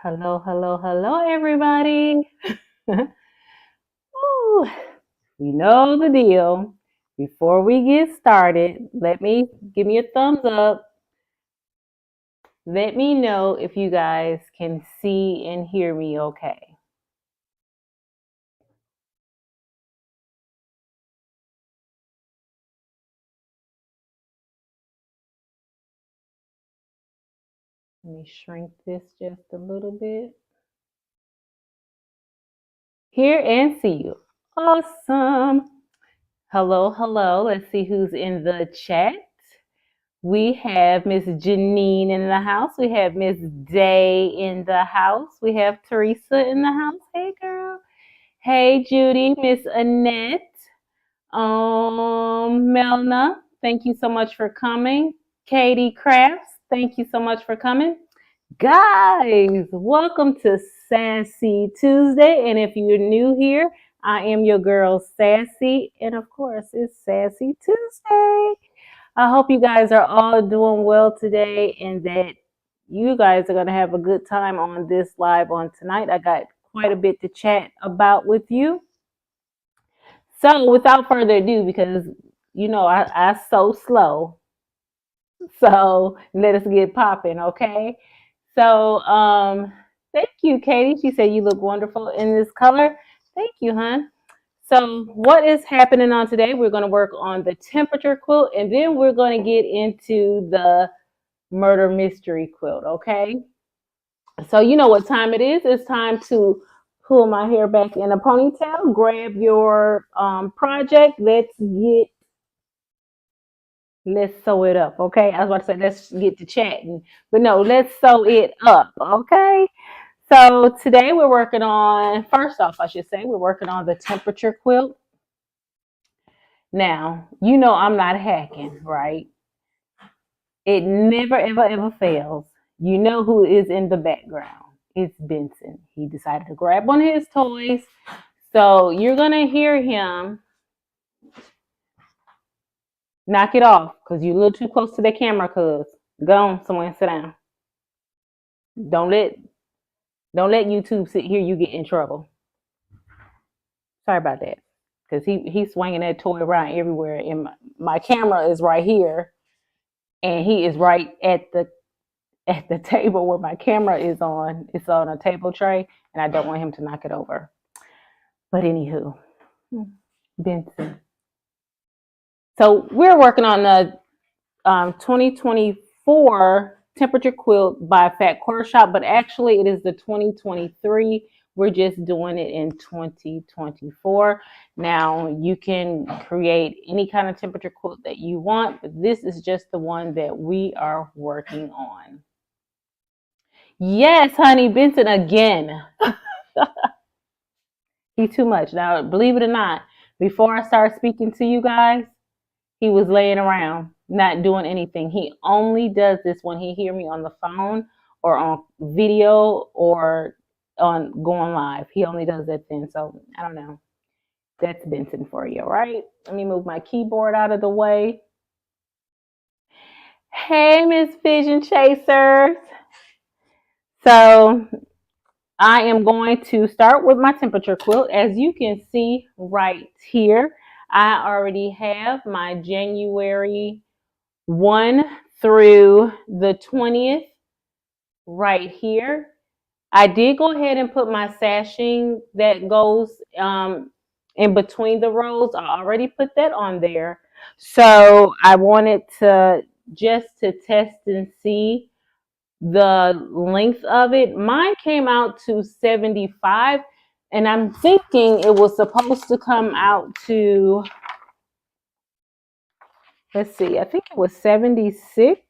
Hello, hello, hello, everybody. Woo. You know the deal. Before we get started, give me a thumbs up. Let me know if you guys can see and hear me okay. Let me shrink this just a little bit. Hear and see you. Awesome. Hello, hello. Let's see who's in the chat. We have Miss Janine in the house. We have Miss Day in the house. We have Teresa in the house. Hey, girl. Hey, Judy, Miss Annette, Melna. Thank you so much for coming. Katie Crafts. Thank you so much for coming. Guys, welcome to Sassy Tuesday. And if you're new here, I am your girl Sassy. And of course, it's Sassy Tuesday. I hope you guys are all doing well today and that you guys are going to have a good time on this live on tonight. I got quite a bit to chat about with you. So without further ado, because you know I so slow, so let us get popping, okay? So thank you, Katie. She said you look wonderful in this color. Thank you, hon. So what is happening on today? We're going to work on the temperature quilt, and then we're going to get into the murder mystery quilt, okay? So you know what time it is. It's time to pull my hair back in a ponytail, grab your project. Let's sew it up, okay? I was about to say let's get to chatting, but no, let's sew it up, okay? So today we're working on, first off, I should say, we're working on the temperature quilt. Now, you know I'm not hacking, right? It never, ever, ever fails. You know who is in the background. It's Benson. He decided to grab one of his toys. So you're going to hear him knock it off because you're a little too close to the camera, cuz. Go on somewhere and sit down. Don't let YouTube hear you get in trouble. Sorry about that. Because he's swinging that toy around everywhere. And my camera is right here. And he is right at the table where my camera is on. It's on a table tray, and I don't want him to knock it over. But anywho, Benson. So we're working on the 2024 temperature quilt by Fat Quarter Shop, but actually it is the 2023. We're just doing it in 2024. Now you can create any kind of temperature quilt that you want, but this is just the one that we are working on. Yes, honey, Benson again. He's too much. Now, believe it or not, before I start speaking to you guys, he was laying around, not doing anything. He only does this when he hear me on the phone or on video or on going live. He only does that then. So I don't know. That's Benson for you, all right? Let me move my keyboard out of the way. Hey, Miss Vision Chasers. So I am going to start with my temperature quilt. As you can see right here, I already have my January 1 through the 20th right here. I did go ahead and put my sashing that goes in between the rows. I already put that on there. So I wanted to just to test and see the length of it. Mine came out to 75, and I'm thinking it was supposed to come out to, let's see, I think it was 76.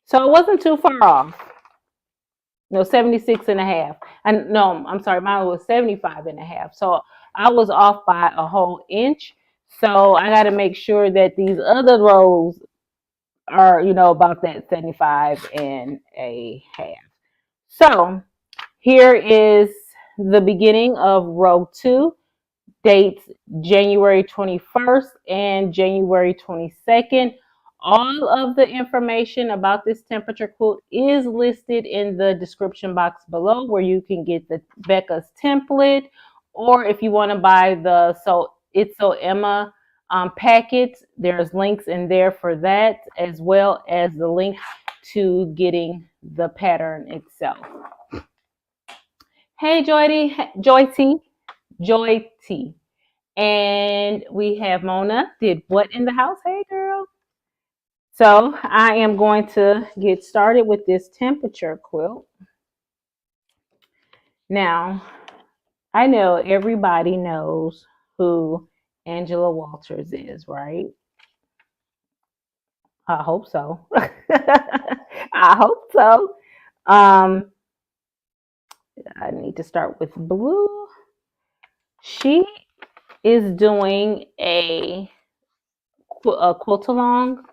So it wasn't too far off. No, 76 and a half. And no, I'm sorry, mine was 75 and a half. So I was off by a whole inch. So I got to make sure that these other rows are, you know, about that 75 and a half. So here is the beginning of row 2, dates January 21st and January 22nd. All of the information about this temperature quilt is listed in the description box below, where you can get the Becca's template, or if you want to buy the It's So Emma packets, there's links in there for that, as well as the link to getting the pattern itself. Hey, Joy T. And we have Mona did what in the house? Hey, girl. So I am going to get started with this temperature quilt. Now, I know everybody knows who Angela Walters is, right? I hope so. I hope so. I need to start with blue. She is doing a quilt along,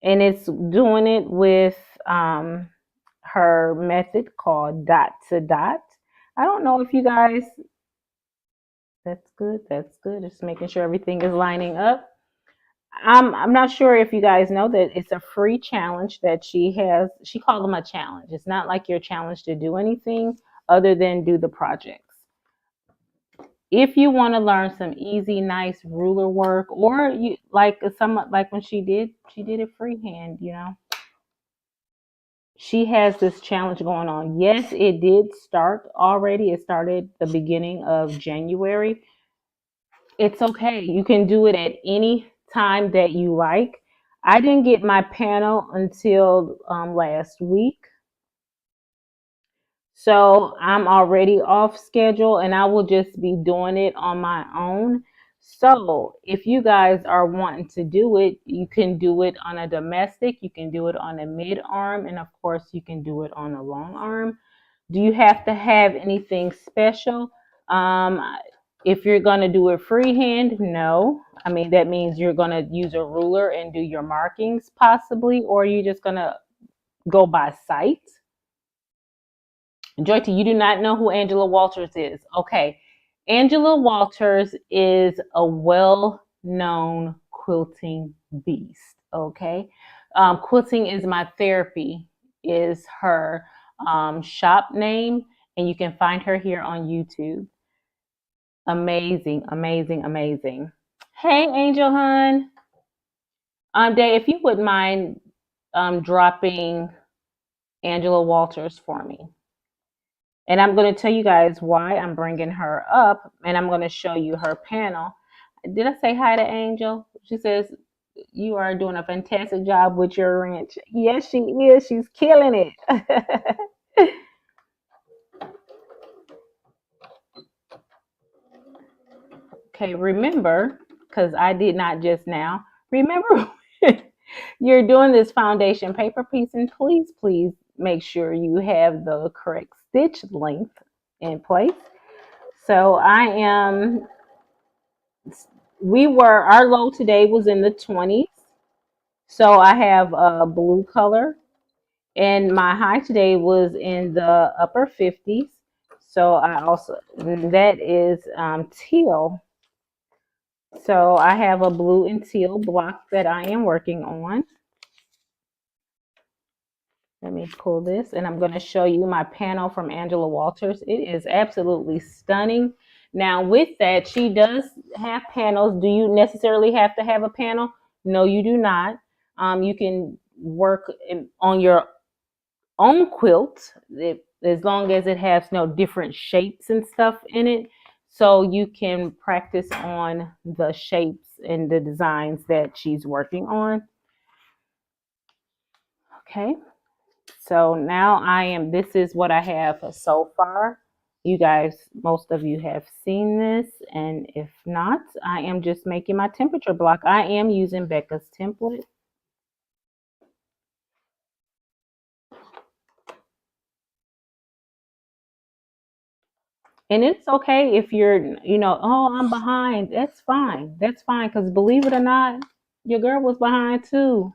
and it's doing it with her method called dot to dot. I don't know if you guys, that's good, just making sure everything is lining up. I'm not sure if you guys know that it's a free challenge that she has. She called them a challenge. It's not like you're challenged to do anything other than do the projects. If you want to learn some easy, nice ruler work, or you like when she did it freehand, you know. She has this challenge going on. Yes, it did start already. It started the beginning of January. It's okay. You can do it at any time that you like. I didn't get my panel until last week. So I'm already off schedule, and I will just be doing it on my own. So if you guys are wanting to do it, you can do it on a domestic, you can do it on a mid arm, and of course you can do it on a long arm. Do you have to have anything special? Um, if you're going to do it freehand, no. I mean, that means you're going to use a ruler and do your markings possibly, or you're just going to go by sight. Joyty, you do not know who Angela Walters is. Okay. Angela Walters is a well-known quilting beast. Okay. Quilting is my therapy is her shop name, and you can find her here on YouTube. Amazing, amazing, amazing. Hey, Angel Hun. Day, if you wouldn't mind dropping Angela Walters for me. And I'm going to tell you guys why I'm bringing her up, and I'm going to show you her panel. Did I say hi to Angel? She says, you are doing a fantastic job with your wrench. Yes, she is. She's killing it. Okay, remember, because I did not just now, remember you're doing this foundation paper piece, and please make sure you have the correct stitch length in place. So our low today was in the 20s. So I have a blue color, and my high today was in the upper 50s. So that is teal. So I have a blue and teal block that I am working on. Let me pull this, and I'm going to show you my panel from Angela Walters. It is absolutely stunning. Now, with that, she does have panels. Do you necessarily have to have a panel? No, you do not. You can work on your own quilt as long as it has no different shapes and stuff in it. So you can practice on the shapes and the designs that she's working on. Okay. So now this is what I have so far. You guys, most of you have seen this, and if not, I am just making my temperature block. I am using Becca's template. And it's okay if you're, oh, I'm behind. That's fine. That's fine, because believe it or not, your girl was behind too.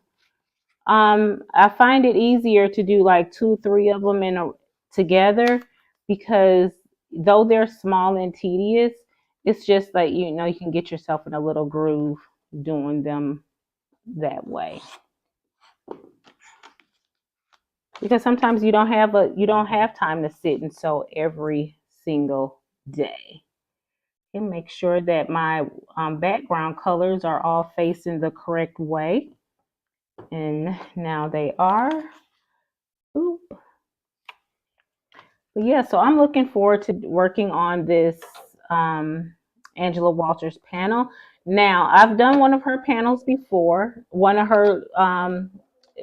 I find it easier to do like 2, 3 of them together, because though they're small and tedious, it's just like, you can get yourself in a little groove doing them that way. Because sometimes you don't have time to sit and sew every single day. And make sure that my background colors are all facing the correct way. And now they are. Oop. But yeah, so I'm looking forward to working on this Angela Walters panel. Now, I've done one of her panels before. One of her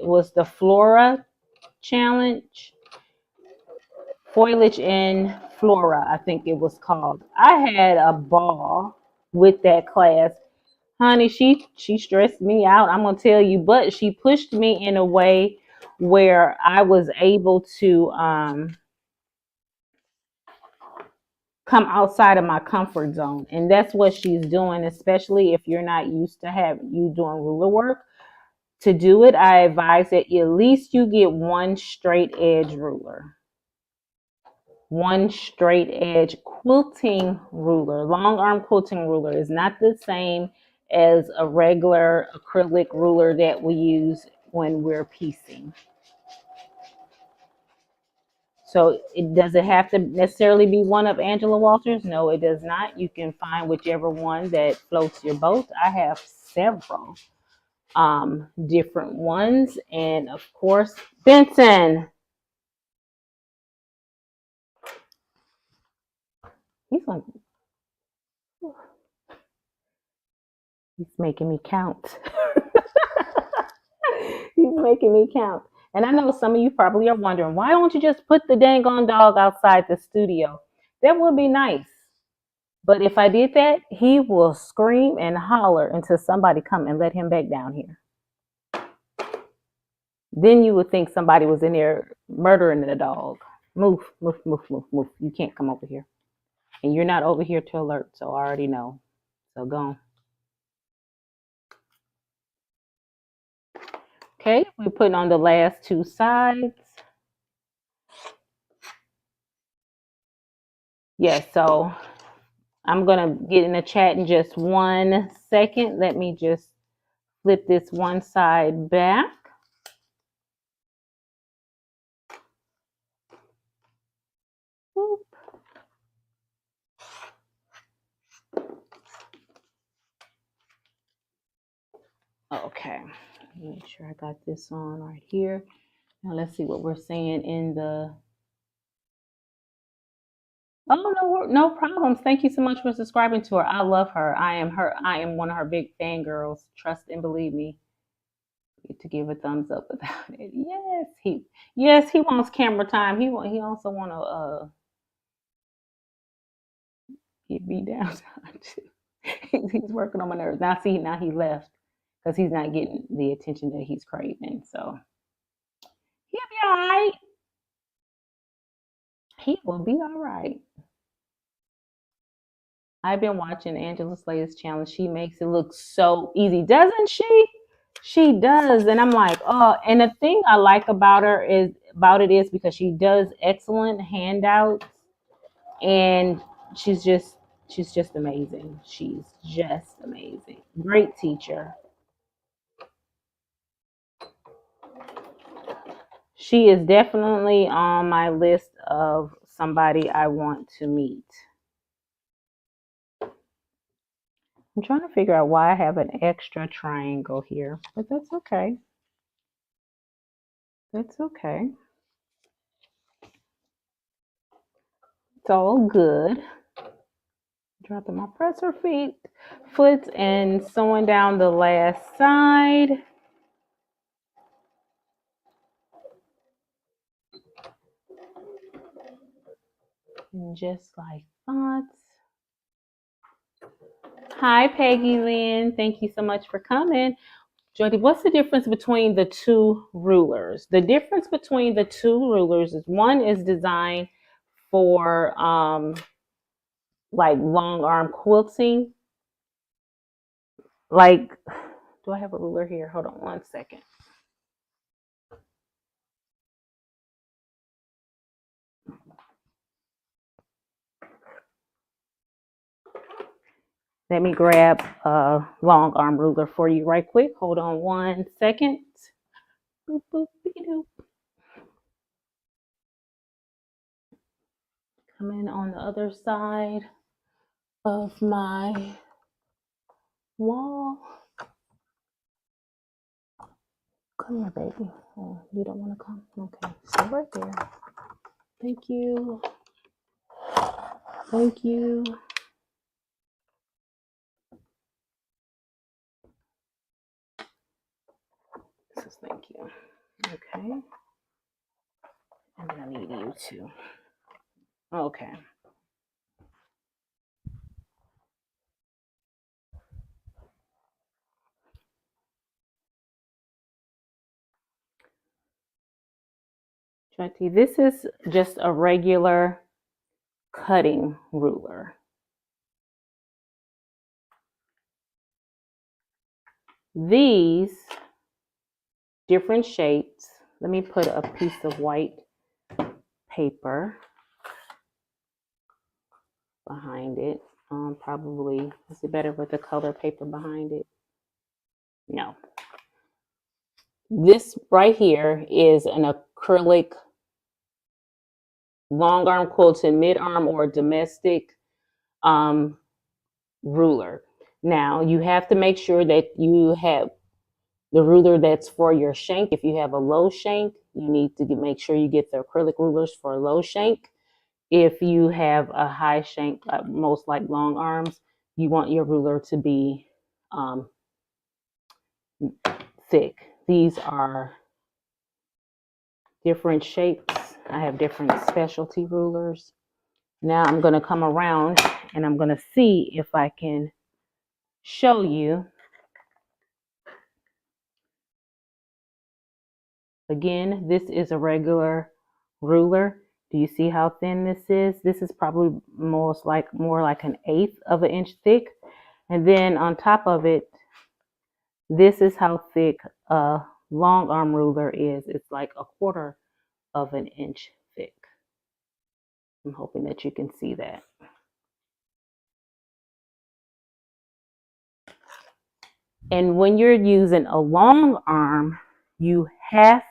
was the Flora Challenge. Foliage in Flora, I think it was called. I had a ball with that class. Honey, she stressed me out, I'm gonna tell you, but she pushed me in a way where I was able to come outside of my comfort zone. And that's what she's doing, especially if you're not used to you doing ruler work. To do it, I advise that at least you get one straight edge ruler. One straight edge quilting ruler. Long arm quilting ruler is not the same as a regular acrylic ruler that we use when we're piecing. So it doesn't have to necessarily be one of Angela Walters. No, it does not. You can find whichever one that floats your boat. I have several different ones. And of course, Benson. He's like, he's making me count. He's making me count. And I know some of you probably are wondering, why don't you just put the dang on dog outside the studio? That would be nice. But if I did that, he will scream and holler until somebody come and let him back down here. Then you would think somebody was in there murdering the dog. Move, move, move, move, move. You can't come over here. And you're not over here to alert, so I already know. So go on. Okay, we're putting on the last two sides. Yes, so I'm going to get in the chat in just 1 second. Let me just flip this one side back. Boop. Okay, make sure I got this on right here. Now let's see what we're saying in the... Oh, no problems. Thank you so much for subscribing to her. I love her. I am one of her big fangirls. Trust and believe me. To give a thumbs up about it. Yes, he wants camera time. He also want to get beat down time too. He's working on my nerves. Now he left because he's not getting the attention that he's craving. So he'll be all right. He will be all right. I've been watching Angela Slayer's challenge. She makes it look so easy, doesn't she? She does. And I'm like, oh, and the thing I like about her is because she does excellent handouts, and she's just amazing. She's just amazing. Great teacher. She is definitely on my list of somebody I want to meet. I'm trying to figure out why I have an extra triangle here, but that's okay. That's okay. It's all good. Dropping my presser foot and sewing down the last side. And just like that. Hi, Peggy Lynn. Thank you so much for coming. Jody, what's the difference between the two rulers? The difference between the two rulers is one is designed for like long arm quilting. Like, do I have a ruler here? Hold on 1 second. Let me grab a long arm ruler for you right quick. Hold on 1 second. Boop, boop, doop. Come in on the other side of my wall. Come here, baby. Oh, you don't want to come? Okay, stay right there. Thank you. Thank you. This is thank you. Okay. And then I need you too. Okay. This is just a regular cutting ruler. These different shapes. Let me put a piece of white paper behind it. Probably, is it better with the color paper behind it? No. This right here is an acrylic long arm quilted mid arm or domestic ruler. Now you have to make sure that you have the ruler that's for your shank. If you have a low shank, you need to make sure you get the acrylic rulers for a low shank. If you have a high shank, most like long arms, you want your ruler to be thick. These are different shapes. I have different specialty rulers. Now I'm going to come around and I'm going to see if I can show you. Again, this is a regular ruler. Do you see how thin this is? This is probably more like an 1/8 of an inch thick. And then on top of it, this is how thick a long arm ruler is. It's like 1/4 of an inch thick. I'm hoping that you can see that. And when you're using a long arm, you have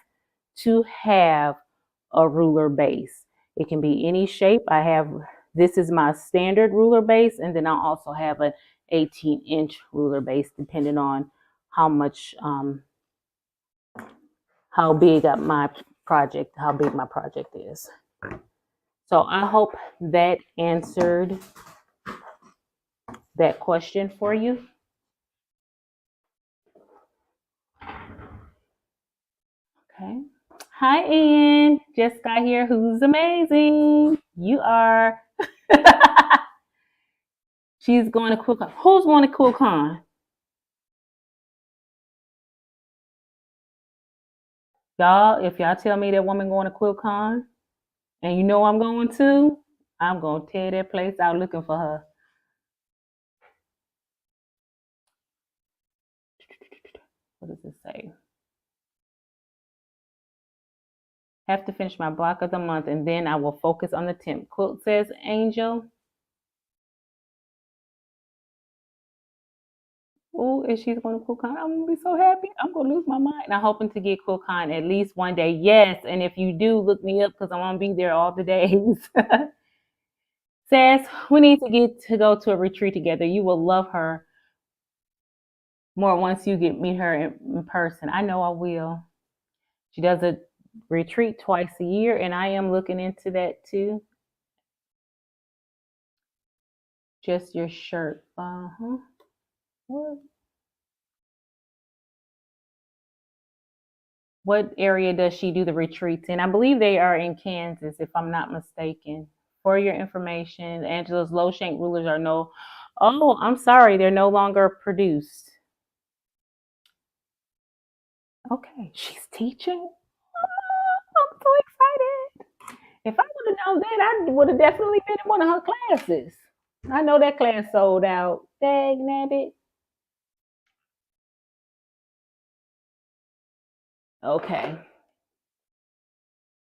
to have a ruler base. It can be any shape. This is my standard ruler base, and then I also have an 18-inch ruler base, depending on how big my project is. So I hope that answered that question for you. Okay. Hi, Ian. Just got here. Who's amazing? You are. She's going to QuiltCon. Who's going to QuiltCon? Y'all, if y'all tell me that woman going to QuiltCon, and you know I'm going to, I'm going to tear that place out looking for her. What does it say? Have to finish my block of the month, and then I will focus on the temp. Quilt says Angel. Oh, if she's going to QuiltCon, I'm going to be so happy. I'm going to lose my mind. And I'm hoping to get QuiltCon at least one day. Yes, and if you do, look me up because I want to be there all the days. Says, we need to go to a retreat together. You will love her more once you meet her in person. I know I will. She does a retreat twice a year, and I am looking into that too. Just your shirt. What area does she do the retreats in? I believe they are in Kansas, if I'm not mistaken. For your information, Angela's low shank rulers are oh, I'm sorry, they're no longer produced. Okay, she's teaching. Oh, I'm so excited. If I would have known that, I would have definitely been in one of her classes. I know that class sold out. Dang nabbit. Okay.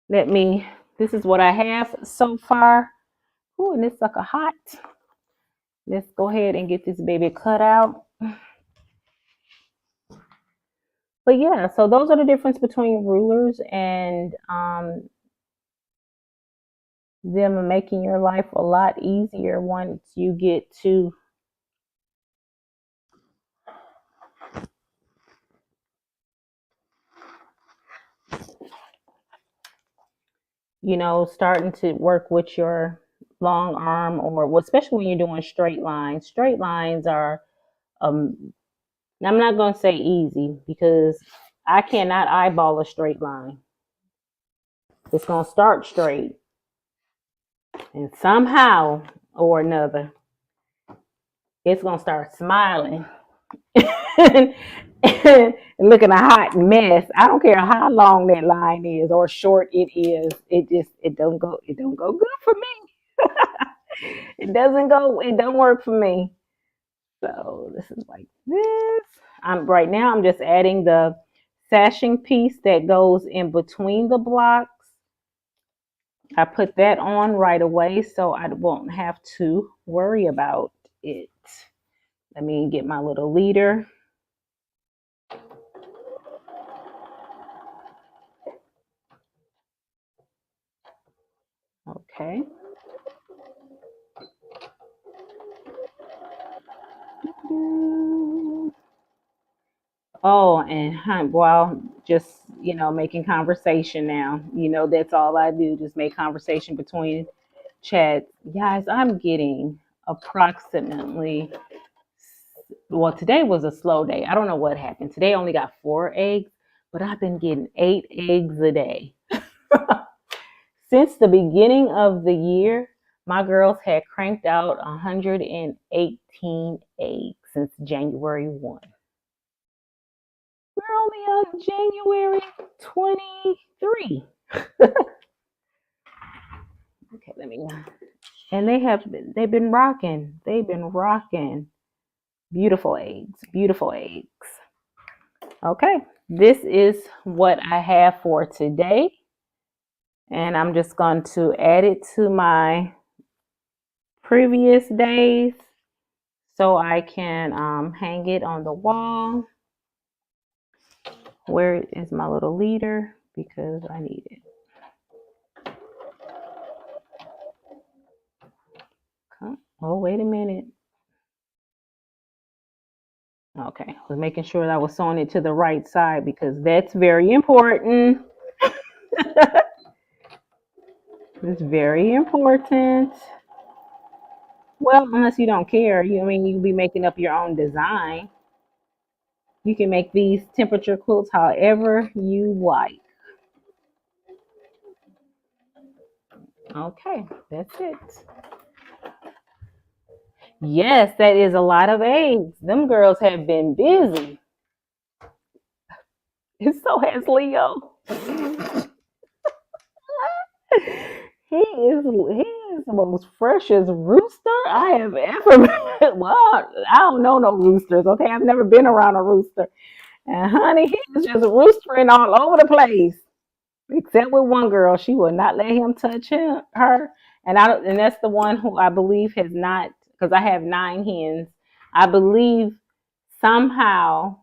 This is what I have so far. Ooh, and this sucker hot. let's go ahead and get this baby cut out. But yeah, so those are the difference between rulers and them making your life a lot easier once you get to starting to work with your long arm, or well, especially when you're doing straight lines. Straight lines are, I'm not going to say easy because I cannot eyeball a straight line. It's going to start straight, and somehow or another, it's going to start smiling and looking a hot mess. I don't care how long that line is or short it is. It don't go good for me. It don't work for me. So this is like this. Right now I'm just adding the sashing piece that goes in between the blocks. I put that on right away so I won't have to worry about it. Let me get my little leader. Okay. Oh, and while just, making conversation now, that's all I do, just make conversation between chats. Guys, I'm getting approximately, well, today was a slow day. I don't know what happened. Today I only got 4 eggs, but I've been getting 8 eggs a day. Since the beginning of the year, my girls had cranked out 118 eggs since January 1. We're only on January 23. Okay, let me. And they've been rocking. They've been rocking. Beautiful eggs. Beautiful eggs. Okay, this is what I have for today. And I'm just going to add it to my previous days so I can hang it on the wall. Where is my little leader? Because I need it. Oh, wait a minute. Okay, I was making sure that I was sewing it to the right side because that's very important. It's very important. Well, unless you don't care, you'll be making up your own design. You can make these temperature quilts however you like. Okay, that's it. Yes, that is a lot of eggs. Them girls have been busy. And so has Leo. He is the most freshest rooster I have ever met. Well, I don't know no roosters, okay? I've never been around a rooster. And honey, he is just roostering all over the place. Except with one girl. She will not let him touch her. And that's the one who I believe has not, because I have 9 hens. I believe somehow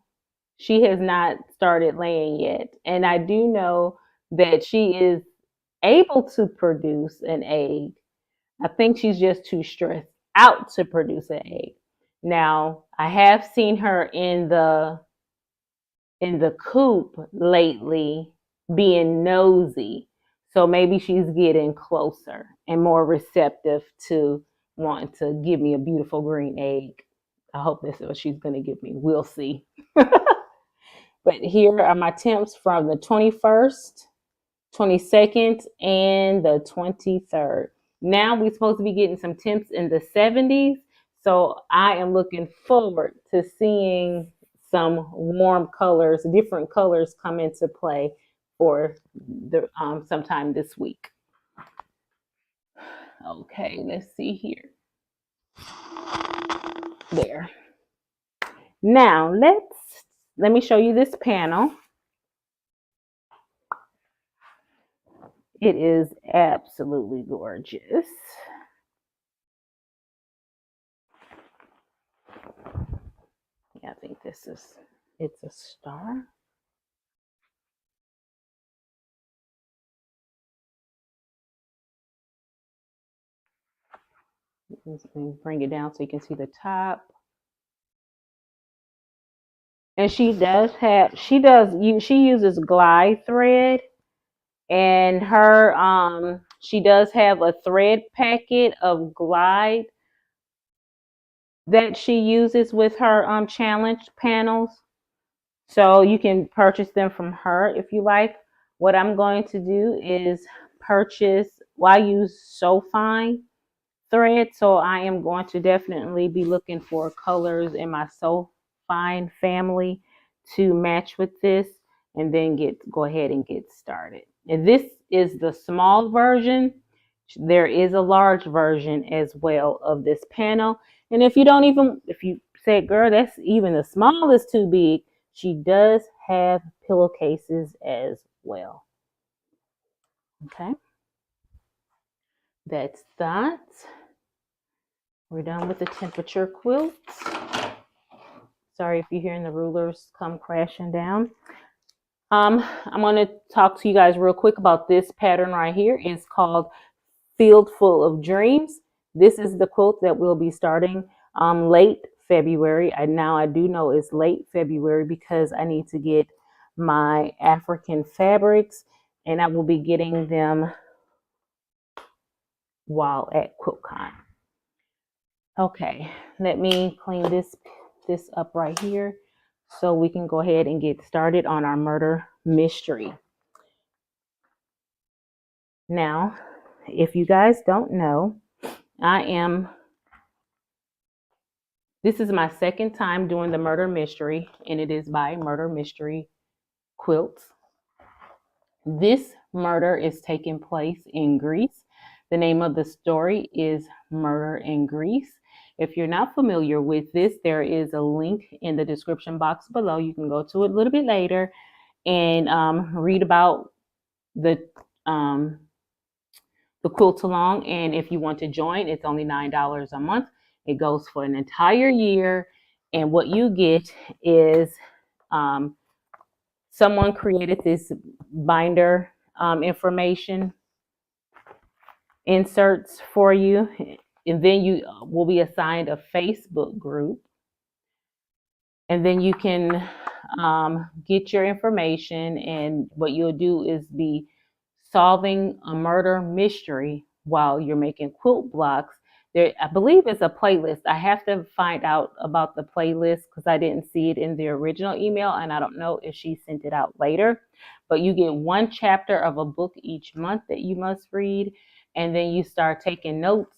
she has not started laying yet. And I do know that she is able to produce an egg. I think she's just too stressed out to produce an egg. Now, I have seen her in the coop lately being nosy. So maybe she's getting closer and more receptive to wanting to give me a beautiful green egg. I hope this is what she's going to give me. We'll see. But here are my temps from the 21st, 22nd, and the 23rd. Now we're supposed to be getting some temps in the 70s. So I am looking forward to seeing some warm colors, different colors come into play for the sometime this week. Okay, let's see here. There. Now let me show you this panel. It is absolutely gorgeous. I think it's a star. Let's bring it down so you can see the top. And she uses glide thread, and she does have a thread packet of glide that she uses with her challenge panels. So you can purchase them from her if you like. What I'm going to do is I use So Fine thread, so I am going to definitely be looking for colors in my So Fine family to match with this, and then go ahead and get started. And this is the small version. There is a large version as well of this panel. And if you say, girl, that's even the smallest too big, she does have pillowcases as well. Okay, that's that. We're done with the temperature quilt. Sorry if you're hearing the rulers come crashing down. I'm going to talk to you guys real quick about this pattern right here. It's called Field Full of Dreams. This is the quilt that we'll be starting late February. Now I do know it's late February because I need to get my African fabrics, and I will be getting them while at QuiltCon. Okay, let me clean this up right here so we can go ahead and get started on our murder mystery. Now, if you guys don't know, this is my second time doing the murder mystery, and it is by Murder Mystery Quilt. This murder is taking place in Greece. The name of the story is Murder in Greece. If you're not familiar with this, there is a link in the description box below. You can go to it a little bit later and read about the quilt along. And if you want to join, it's only $9 a month. It goes for an entire year. And what you get is someone created this binder information inserts for you, and then you will be assigned a Facebook group, and then you can get your information, and what you'll do is be solving a murder mystery while you're making quilt blocks. There, I believe it's a playlist. I have to find out about the playlist because I didn't see it in the original email, and I don't know if she sent it out later. But you get one chapter of a book each month that you must read, and then you start taking notes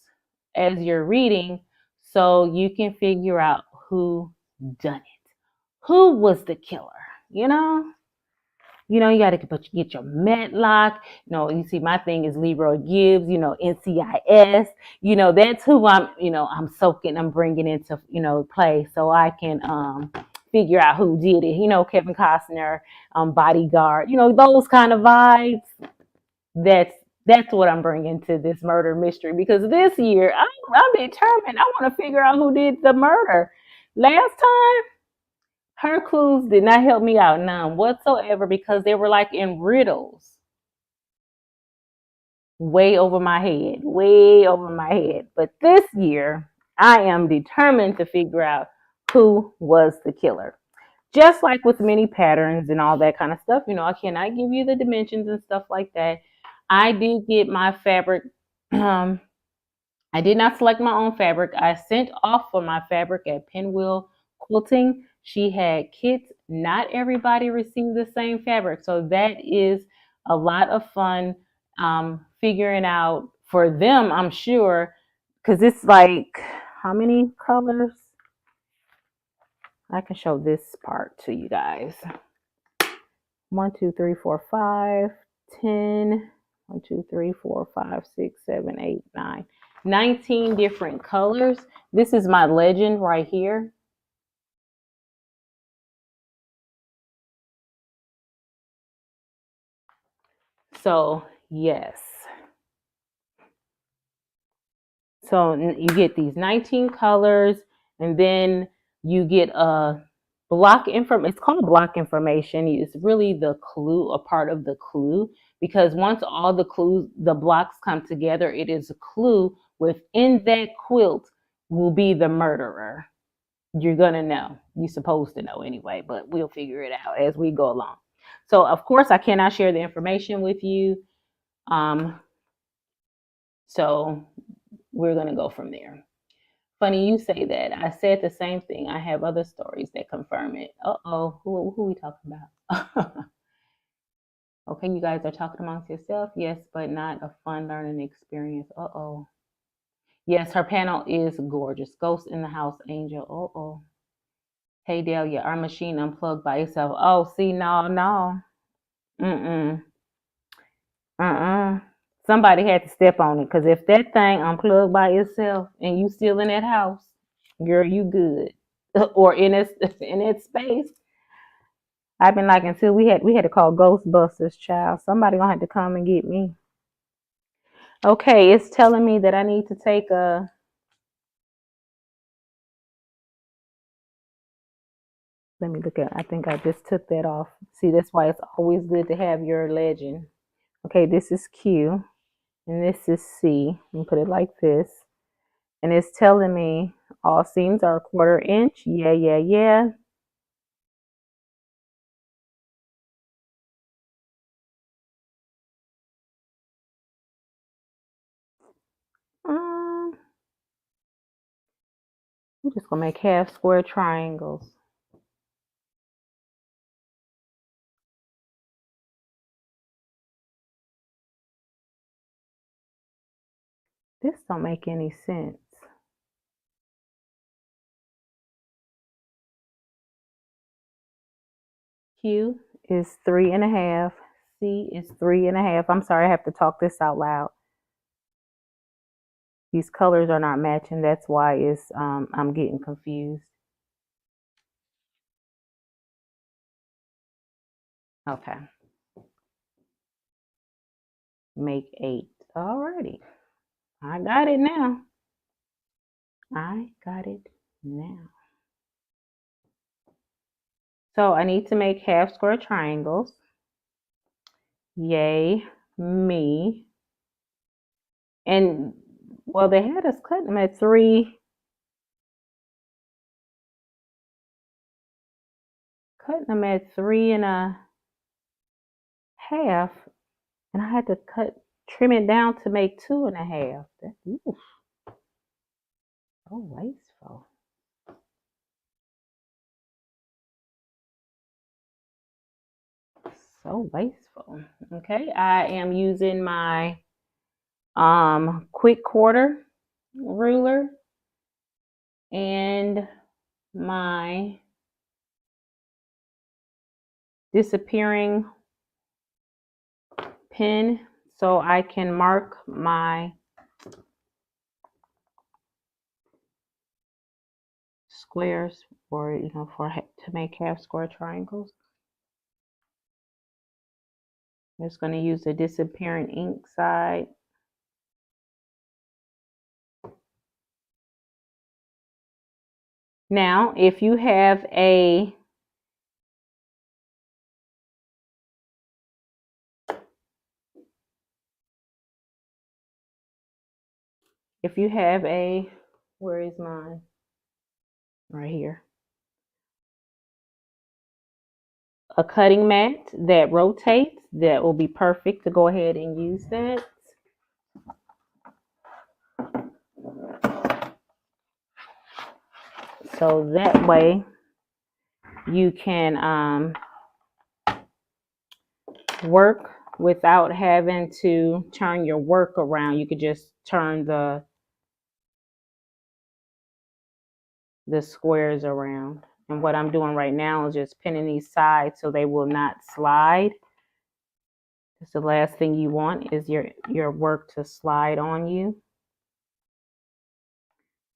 as you're reading so you can figure out who done it. Who was the killer? You know, you got to get your Matlock. You see my thing is Leroy Gibbs, NCIS. That's who I'm soaking, I'm bringing into, play so I can figure out who did it. Kevin Costner, Bodyguard, those kind of vibes. That's what I'm bringing to this murder mystery, because this year I'm determined. I want to figure out who did the murder. Last time, her clues did not help me out none whatsoever because they were like in riddles. Way over my head. But this year, I am determined to figure out who was the killer. Just like with many patterns and all that kind of stuff, I cannot give you the dimensions and stuff like that. I did get my fabric. I did not select my own fabric. I sent off for my fabric at Pinwheel Quilting. She had kits. Not everybody received the same fabric. So that is a lot of fun figuring out for them, I'm sure, because it's like, how many colors? I can show this part to you guys. 1, 2, 3, 4, 5, 10. 1, 2, 3, 4, 5, 6, 7, 8, 9. 19 different colors. This is my legend right here. So, yes. So you get these 19 colors, and then you get a It's called block information. It's really the clue, a part of the clue, because once all the blocks come together, it is a clue. Within that quilt will be the murderer. You're gonna know. You're supposed to know anyway, but we'll figure it out as we go along. So of course I cannot share the information with you. So we're gonna go from there. Funny you say that. I said the same thing. I have other stories that confirm it. Uh-oh, who are we talking about? Okay, you guys are talking amongst yourself. Yes, but not a fun learning experience. Uh-oh. Yes, her panel is gorgeous. Ghost in the House, Angel. Uh-oh. Hey, Delia, our machine unplugged by itself. Oh, see, no. Mm-mm. Uh-uh. Somebody had to step on it, because if that thing unplugged by itself and you still in that house, girl, you good. Or in its space. I've been like, until we had to call Ghostbusters, child. Somebody gonna have to come and get me. Okay, it's telling me that I need to take a. Let me look at. I think I just took that off. See, that's why it's always good to have your legend. Okay, this is Q, and this is C. Let me put it like this, and it's telling me all seams are 1/4 inch. Yeah. Um, I'm just gonna make half square triangles. This don't make any sense. Q is 3.5. C is 3.5. I'm sorry, I have to talk this out loud. These colors are not matching. That's why it's I'm getting confused. Okay. Make 8. Alrighty. I got it now. I got it now. So I need to make half square triangles. Yay, me. And well, they had us cut them at 3. Cutting them at 3.5. And I had to trim it down to make 2.5. That's so wasteful. So wasteful. Okay, I am using my quick quarter ruler and my disappearing pen so I can mark my squares, or to make half square triangles. I'm just going to use the disappearing ink side. Now, if you have a where is mine? Right here. A cutting mat that rotates, that will be perfect to go ahead and use that. So that way you can work without having to turn your work around. You could just turn the squares around. And what I'm doing right now is just pinning these sides so they will not slide. Because the last thing you want is your work to slide on you.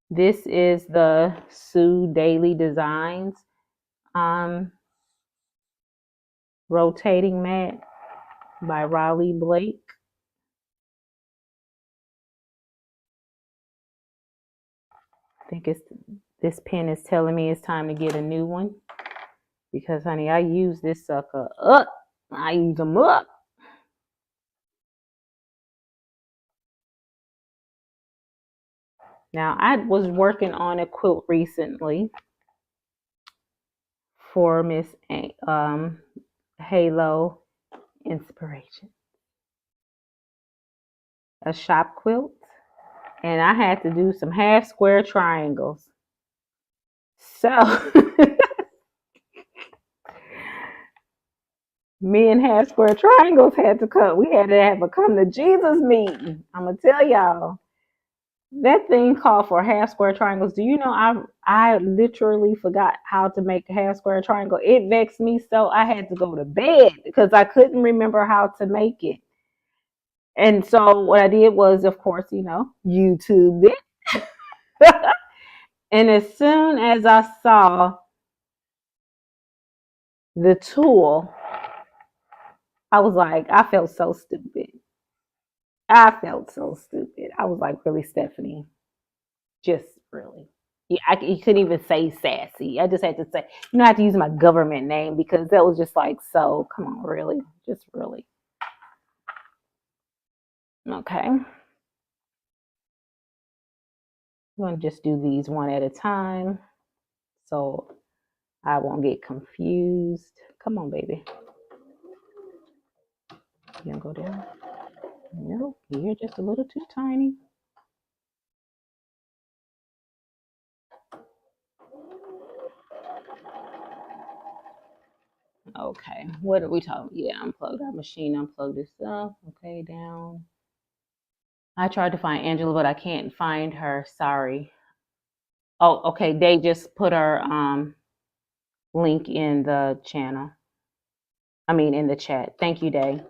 This is the Sue Daily Designs rotating mat by Raleigh Blake. I think this pen is telling me it's time to get a new one. because, honey, I use this sucker up. I use them up. Now, I was working on a quilt recently for Miss Halo Inspiration, a shop quilt, and I had to do some half square triangles. So me and half square triangles had to come. We had to have a come to Jesus meeting. I'm gonna tell y'all. That thing called for half square triangles. Do you know I literally forgot how to make a half square triangle. It vexed me so I had to go to bed because I couldn't remember how to make it. And so what I did was, of course, YouTube it. And as soon as I saw the tool, I was like, I felt so stupid. I felt so stupid. I was like, really, Stephanie? Just really. Yeah, you couldn't even say sassy. I just had to say, I have to use my government name because that was just like, so come on, really? Just really. Okay. I'm going to just do these one at a time so I won't get confused. Come on, baby. You going to go down? No, you're just a little too tiny. Okay, what are we talking? Yeah, unplug our machine, unplug this stuff. Okay, down. I tried to find Angela, but I can't find her. Sorry. Oh, okay. They just put her link in the channel. I mean, in the chat. Thank you, Day.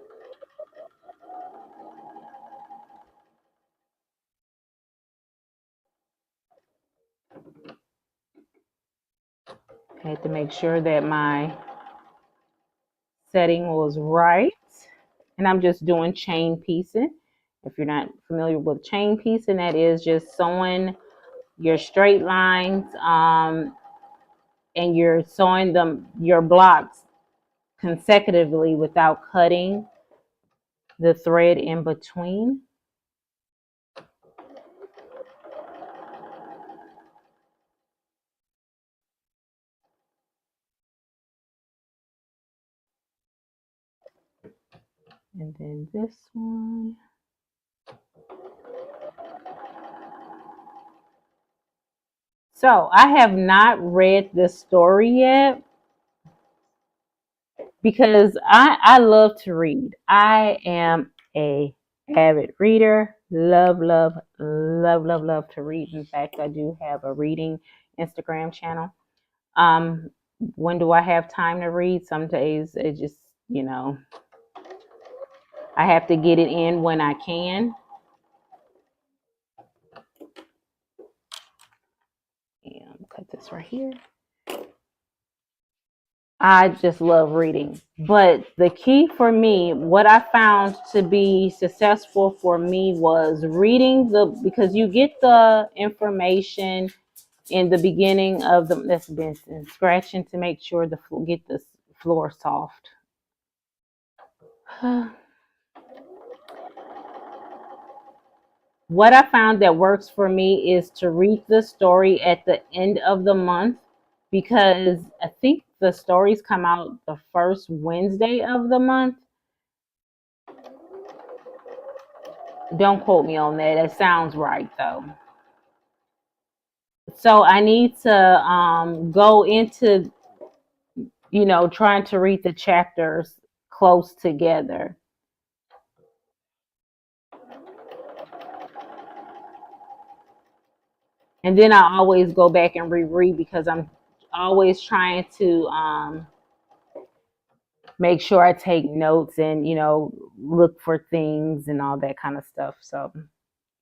I had to make sure that my setting was right. And I'm just doing chain piecing. If you're not familiar with chain piecing, that is just sewing your straight lines and you're sewing your blocks consecutively without cutting the thread in between. And then this one. So I have not read this story yet because I love to read. I am a avid reader. Love, love, love, love, love to read. In fact, I do have a reading Instagram channel. When do I have time to read? Some days it just, I have to get it in when I can. And cut this right here. I just love reading. But the key for me, what I found to be successful for me was reading because you get the information in the beginning of that's been scratching to make sure get the floor soft. What I found that works for me is to read the story at the end of the month because I think the stories come out the first Wednesday of the month. Don't quote me on that. It sounds right though. So I need to go into, trying to read the chapters close together. And then I always go back and reread because I'm always trying to make sure I take notes and, look for things and all that kind of stuff. So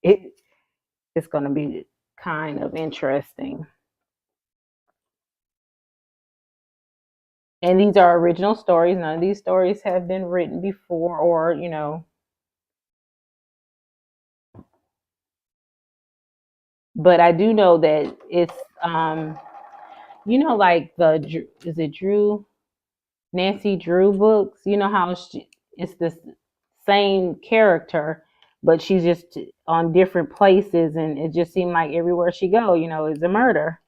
it's going to be kind of interesting. And these are original stories. None of these stories have been written before or, but I do know that it's, like is it Drew? Nancy Drew books. You know how it's the same character, but she's just on different places, and it just seemed like everywhere she go, is a murder.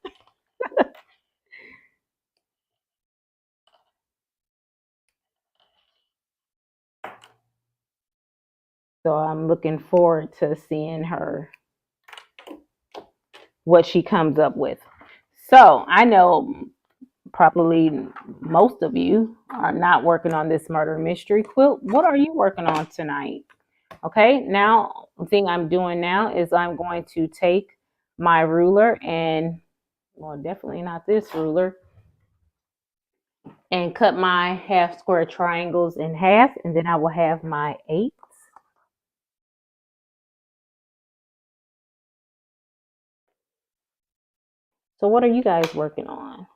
So I'm looking forward to seeing what she comes up with. So I know probably most of you are not working on this murder mystery quilt. What are you working on tonight? Okay, now the thing I'm doing now is I'm going to take my ruler and, well, definitely not this ruler, and cut my half square triangles in half, and then I will have my eights. So what are you guys working on?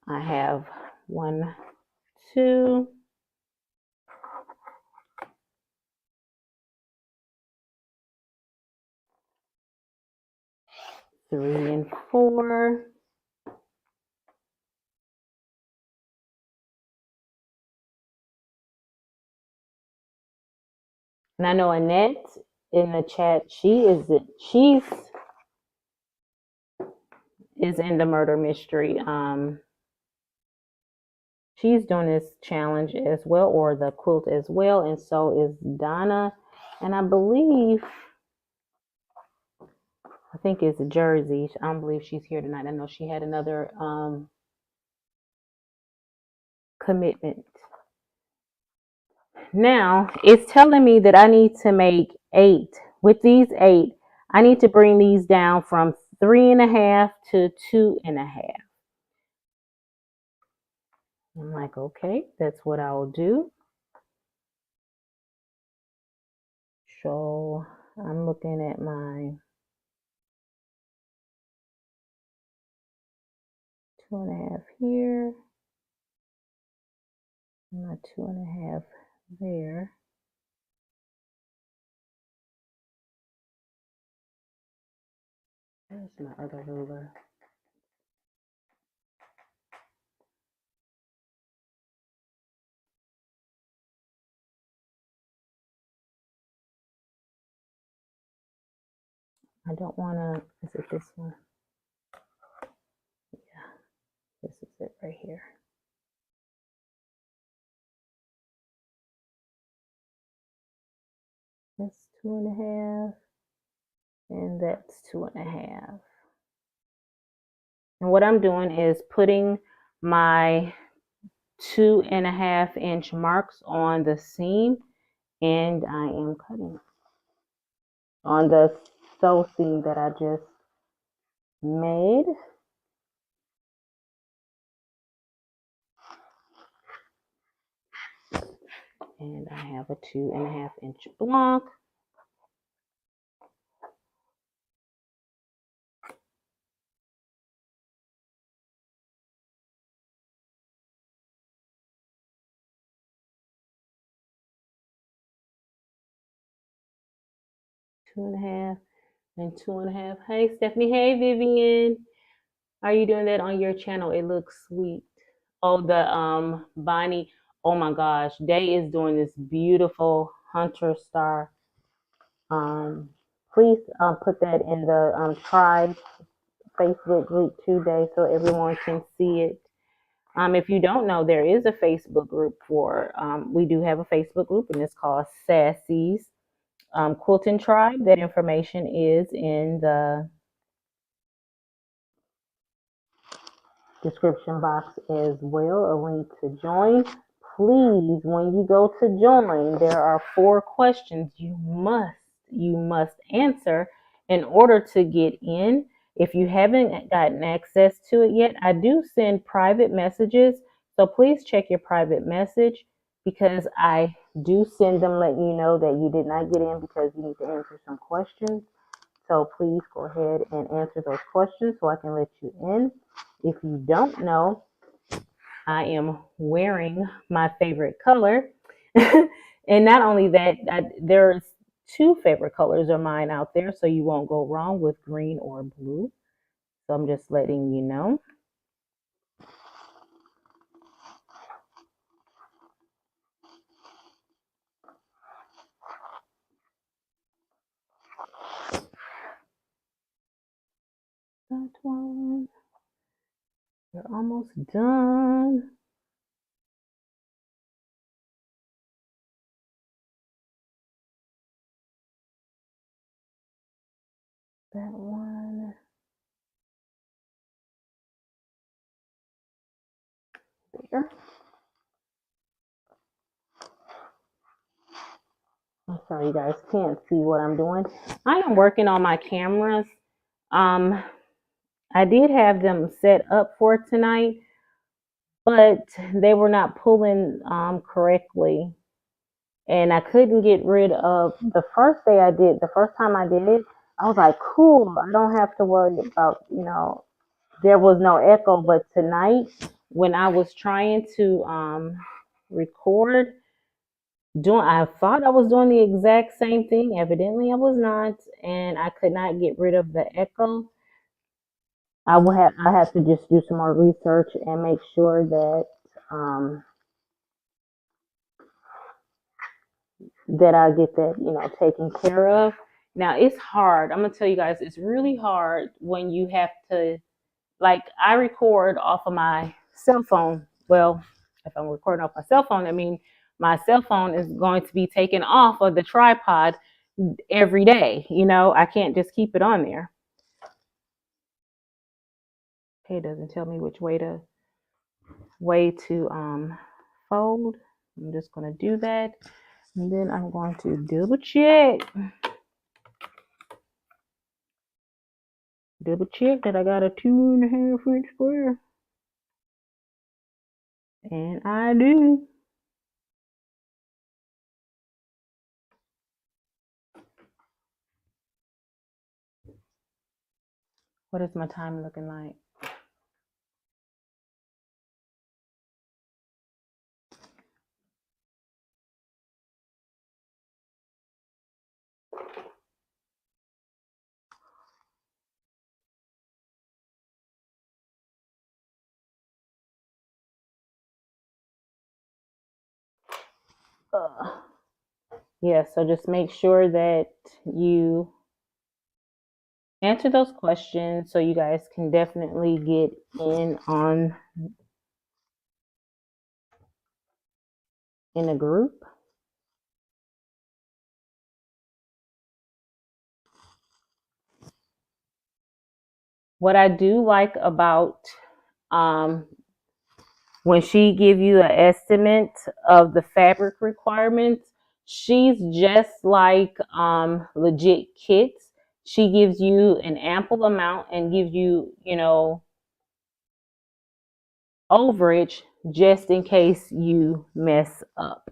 I have 1, 2, 3, and 4. And I know Annette in the chat, she's in the murder mystery. She's doing this challenge as well, or the quilt as well, and so is Donna. And I think it's Jersey. I don't believe she's here tonight. I know she had another commitment. Now it's telling me that I need to make 8. With these 8, I need to bring these down from 3.5 to 2.5. I'm like, okay, that's what I'll do. So I'm looking at my 2.5 here, my 2.5 there. There's my other ruler. I don't want to, is it this one? Yeah, this is it right here. That's 2.5, and that's 2.5. And what I'm doing is putting my 2.5-inch marks on the seam, and I am cutting on the sew seam that I just made. And I have a 2.5-inch block. Two and a half and 2.5. Hey, Stephanie. Hey, Vivian. Are you doing that on your channel? It looks sweet. Oh, the Bonnie. Oh my gosh, Day is doing this beautiful hunter star. Please put that in the tribe Facebook group today so everyone can see it. If you don't know, there is a Facebook group for. We do have a Facebook group, and it's called Sassy's Quilting Tribe. That information is in the description box as well, a link to join. Please, when you go to join, there are 4 questions you must answer in order to get in. If you haven't gotten access to it yet, I do send private messages, so please check your private message, because I do send them letting you know that you did not get in because you need to answer some questions. So please go ahead and answer those questions so I can let you in. If you don't know, I am wearing my favorite color. And not only that, there's 2 favorite colors of mine out there, so you won't go wrong with green or blue. So I'm just letting you know. That one. We're almost done. That one. There. I'm sorry you guys can't see what I'm doing. I am working on my cameras. I did have them set up for tonight, but they were not pulling correctly. And I couldn't get rid of the first time I did it, I was like, cool, I don't have to worry about, there was no echo. But tonight, when I was trying to record, I thought I was doing the exact same thing. Evidently, I was not, and I could not get rid of the echo. I have to just do some more research and make sure that that I get that, taken care of. Now it's hard. I'm gonna tell you guys, it's really hard when you have to, like, I record off of my cell phone. Well, if I'm recording off my cell phone, I mean my cell phone is going to be taken off of the tripod every day. I can't just keep it on there. Okay, it doesn't tell me which way to fold. I'm just gonna do that, and then I'm going to double check that I got a 2.5 inch square, and I do. What is my time looking like? Yeah, so just make sure that you answer those questions so you guys can definitely get in a group. What I do like about when she give you an estimate of the fabric requirements, she's just like legit kits. She gives you an ample amount and gives you, overage just in case you mess up.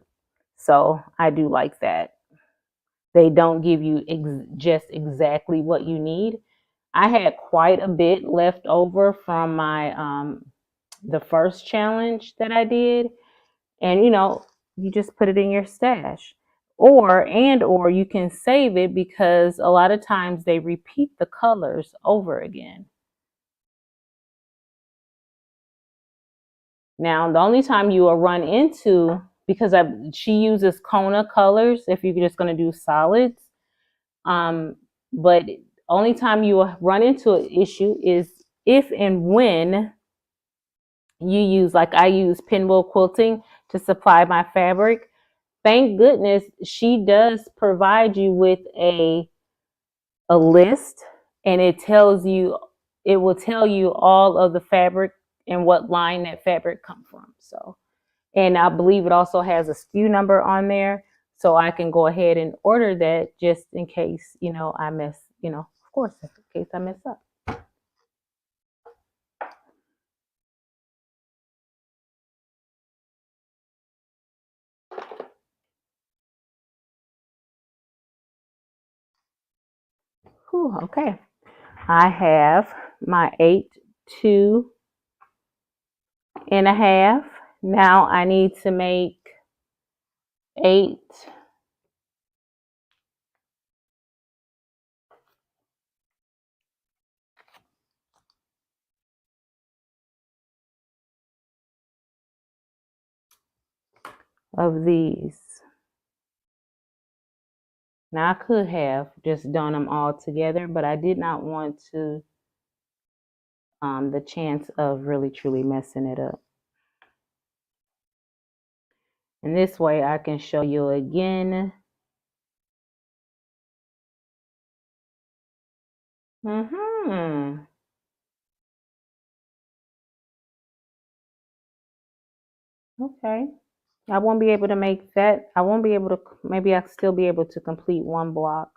So I do like that. They don't give you just exactly what you need. I had quite a bit left over from my the first challenge that I did, and you just put it in your stash, or you can save it, because a lot of times they repeat the colors over again. Now, the only time you will run into, because she uses Kona colors if you're just going to do solids, but only time you will run into an issue is if and when you use, like I use Pinwheel Quilting to supply my fabric. Thank goodness she does provide you with a list, and it will tell you all of the fabric and what line that fabric come from. So, and I believe it also has a SKU number on there, so I can go ahead and order that just in case, I mess, of course, in case I mess up. Whew, okay. I have my 8.5. Now I need to make 8 of these. Now I could have just done them all together, but I did not want to the chance of really truly messing it up. And this way I can show you again. Okay. I won't be able to make that. I won't be able to, maybe I'll still be able to complete one block.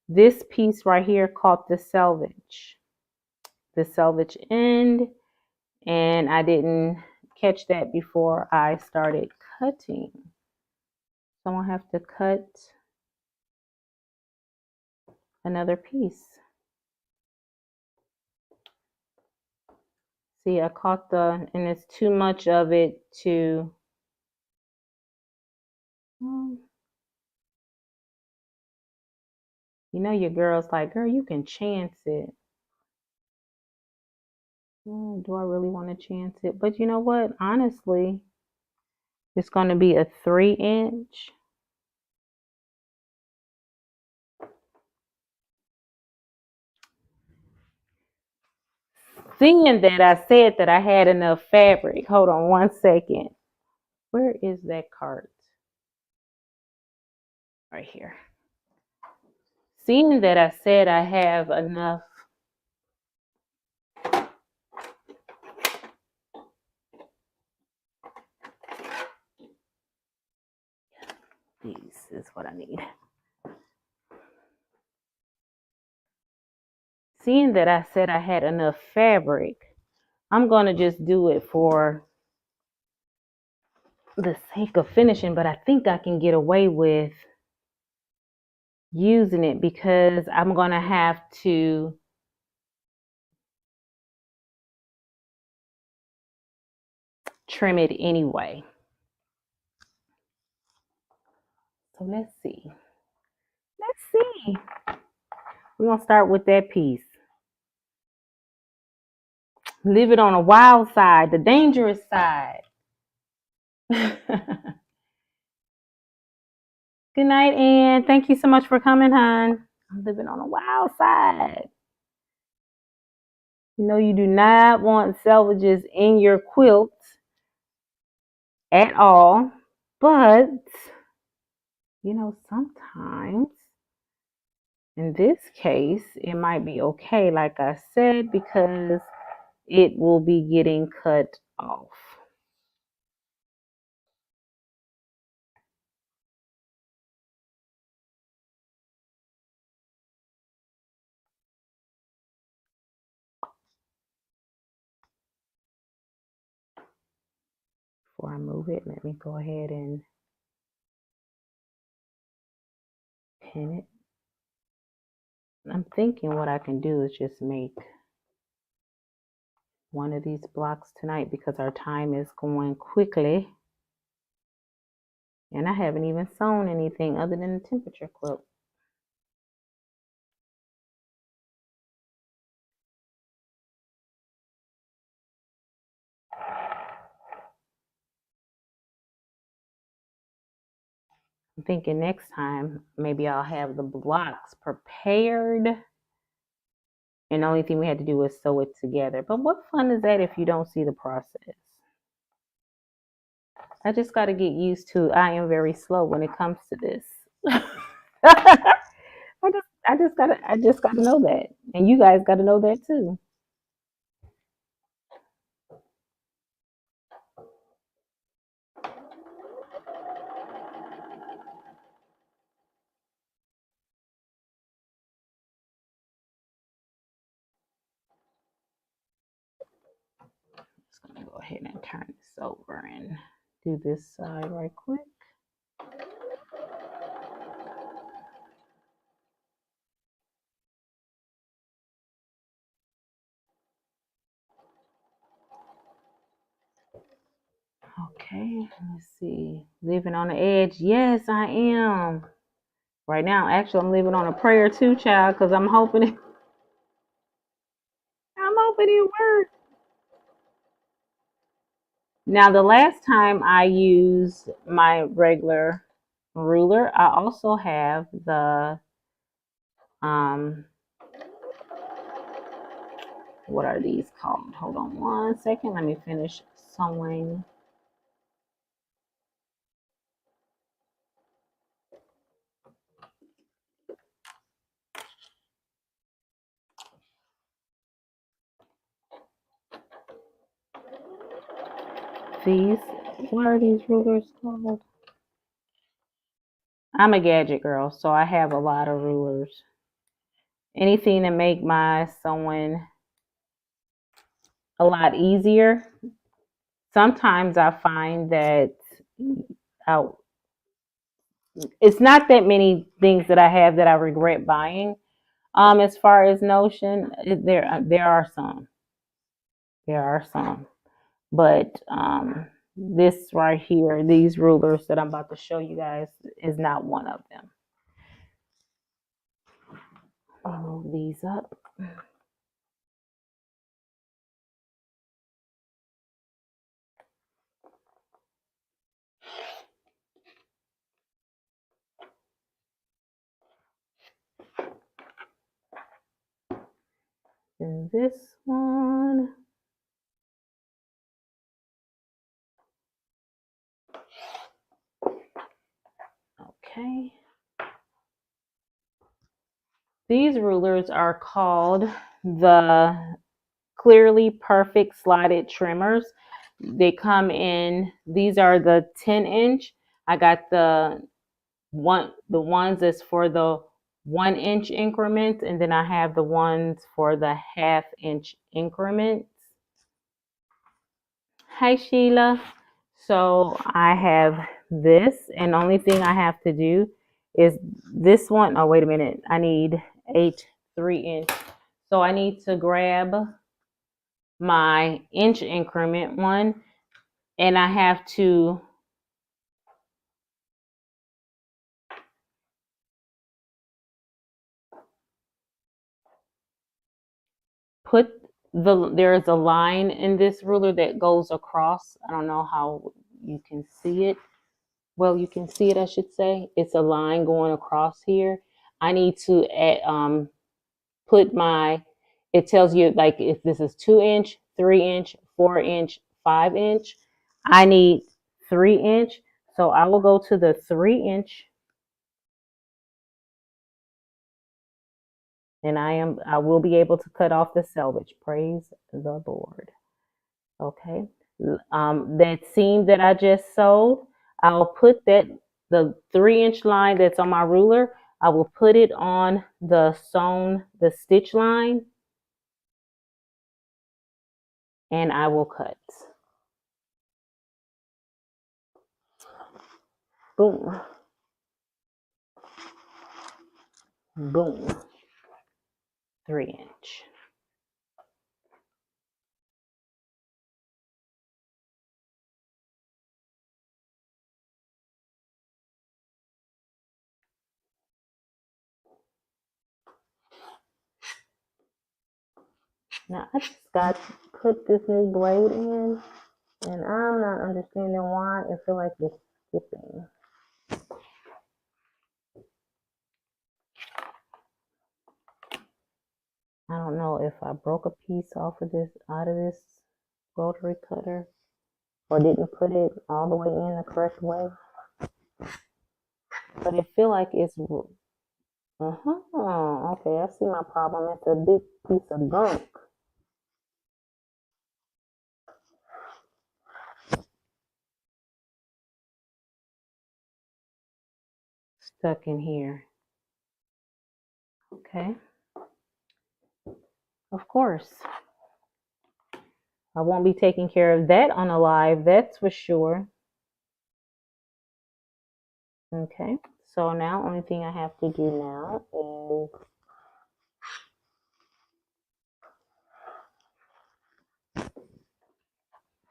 This piece right here called the selvage end, and I didn't catch that before I started cutting. So I'm gonna have to cut another piece. See, I caught and it's too much of it to, you know, your girl's like, girl, you can chance it. Do I really want to chance it? But you know what? Honestly, it's going to be a 3-inch. Seeing that I said that I had enough fabric. Hold on one second. Where is that cart? Right here. Seeing that I said I have enough. This is what I need. Seeing that I said I had enough fabric, I'm going to just do it for the sake of finishing, but I think I can get away with using it because I'm going to have to trim it anyway. So let's see. We're going to start with that piece. Leave it on a wild side, the dangerous side. Good night, Ann. Thank you so much for coming, hon. I'm living on a wild side. You know, you do not want selvages in your quilt at all, but you know, sometimes in this case, it might be okay, like I said, because it will be getting cut off. Before I move it, let me go ahead and pin it. I'm thinking what I can do is just make one of these blocks tonight because our time is going quickly. And I haven't even sewn anything other than the temperature quilt. I'm thinking next time, maybe I'll have the blocks prepared. And the only thing we had to do was sew it together. But what fun is that if you don't see the process? I just got to get used to I am very slow when it comes to this. I just gotta know that. And you guys gotta know that too. Just gonna go ahead and turn this over and do this side right quick. Okay, let's see. Living on the edge. Yes, I am. Right now, actually, I'm living on a prayer too, child, because I'm hoping it works. Now, the last time I used my regular ruler, I also have the what are these called? Hold on one second. Let me finish sewing. These, what are these rulers called? I'm a gadget girl, so I have a lot of rulers. Anything to make my sewing a lot easier. Sometimes I find that it's not that many things that I have that I regret buying. As far as Notion, there are some. There are some. But this right here, these rulers that I'm about to show you guys, is not one of them. I'll move these up. And this one. Okay. These rulers are called the Clearly Perfect Slotted Trimmers. They come in, these are the 10-inch. I got the ones that's for the 1-inch increments, and then I have the ones for the 1/2-inch increments. Hi Sheila. So I have this, and the only thing I have to do is this one. Oh, wait a minute. I need 8 3-inch. So I need to grab my inch increment one, and I have to put there's a line in this ruler that goes across. I don't know how you can see it. Well, you can see it, I should say. It's a line going across here. I need to put it tells you like if this is 2-inch, 3-inch, 4-inch, 5-inch. I need 3-inch. So I will go to the 3-inch, and I will be able to cut off the selvage. Praise the Lord. Okay. That seam that I just sewed, I'll put the 3-inch line that's on my ruler, I will put it on the stitch line, and I will cut. Boom. Boom. 3-inch. Now I just got to put this new blade in, and I'm not understanding why it feels like it's skipping. I don't know if I broke a piece out of this rotary cutter, or didn't put it all the way in the correct way. But it feel like it's okay, I see my problem. It's a big piece of gunk. Stuck in here. Okay. Of course. I won't be taking care of that on a live, that's for sure. Okay. So now only thing I have to do now is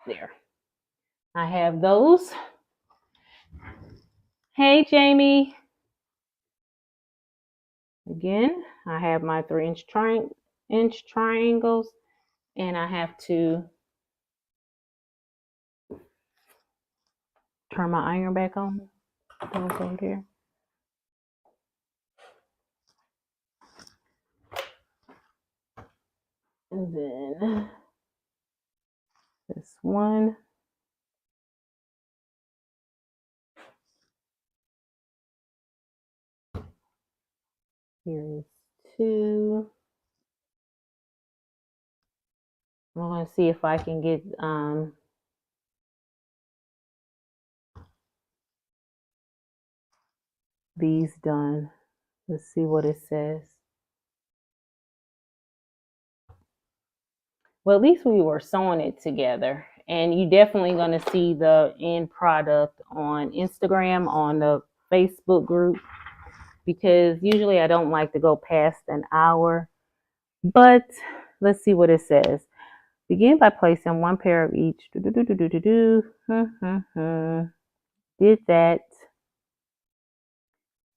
there. I have those. Hey Jamie. Again, I have my 3-inch triangles, and I have to turn my iron back on. Those over there. And then this one. Here is two. I'm going to see if I can get these done. Let's see what it says. Well, at least we were sewing it together. And you definitely going to see the end product on Instagram, on the Facebook group, because usually I don't like to go past an hour. But let's see what it says. Begin by placing one pair of each. Did that.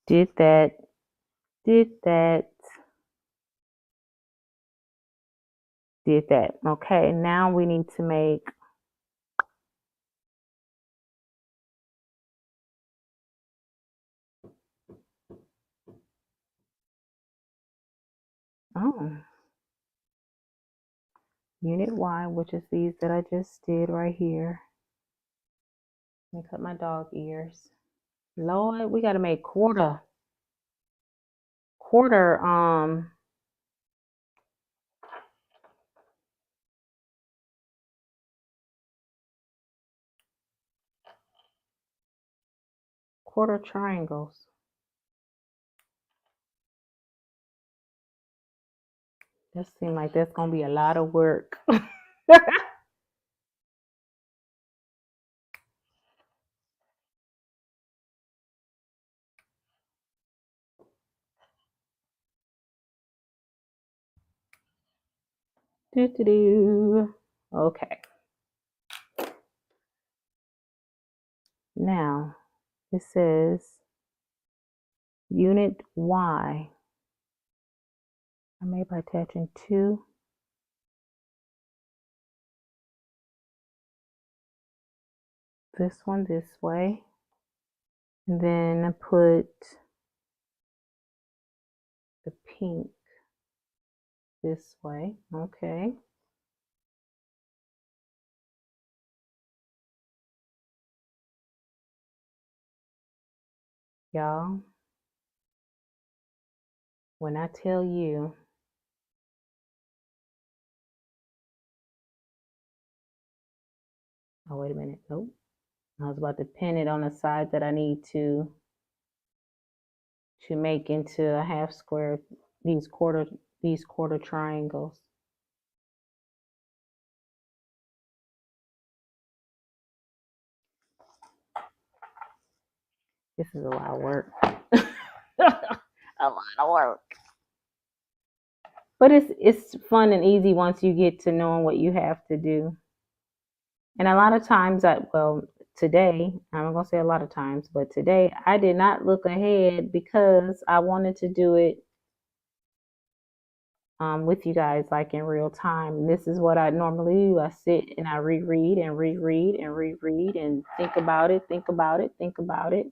Did that. Did that. Did that. Okay, now we need to make unit Y, which is these that I just did right here. Let me cut my dog ears. Lord, we gotta make quarter triangles. That seems like that's gonna be a lot of work. Okay. Now it says unit Y. I made by attaching two. This one this way. And then put the pink this way. Okay. Y'all, when I tell you, oh, wait a minute. Nope. I was about to pin it on the side that I need to make into a half square, these quarter triangles. This is a lot of work. A lot of work. But it's fun and easy once you get to knowing what you have to do. And a lot of times, today, I'm not going to say a lot of times, but today I did not look ahead because I wanted to do it with you guys, like in real time. And this is what I normally do. I sit and I reread and reread and reread and think about it, think about it, think about it.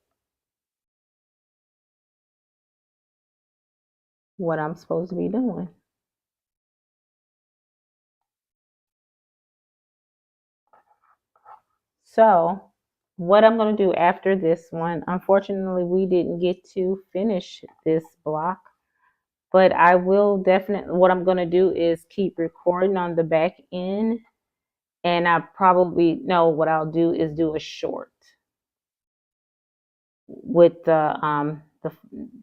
What I'm supposed to be doing. So what I'm going to do after this one, unfortunately, we didn't get to finish this block, but I will definitely, what I'm going to do is keep recording on the back end, and I probably know what I'll do is do a short with the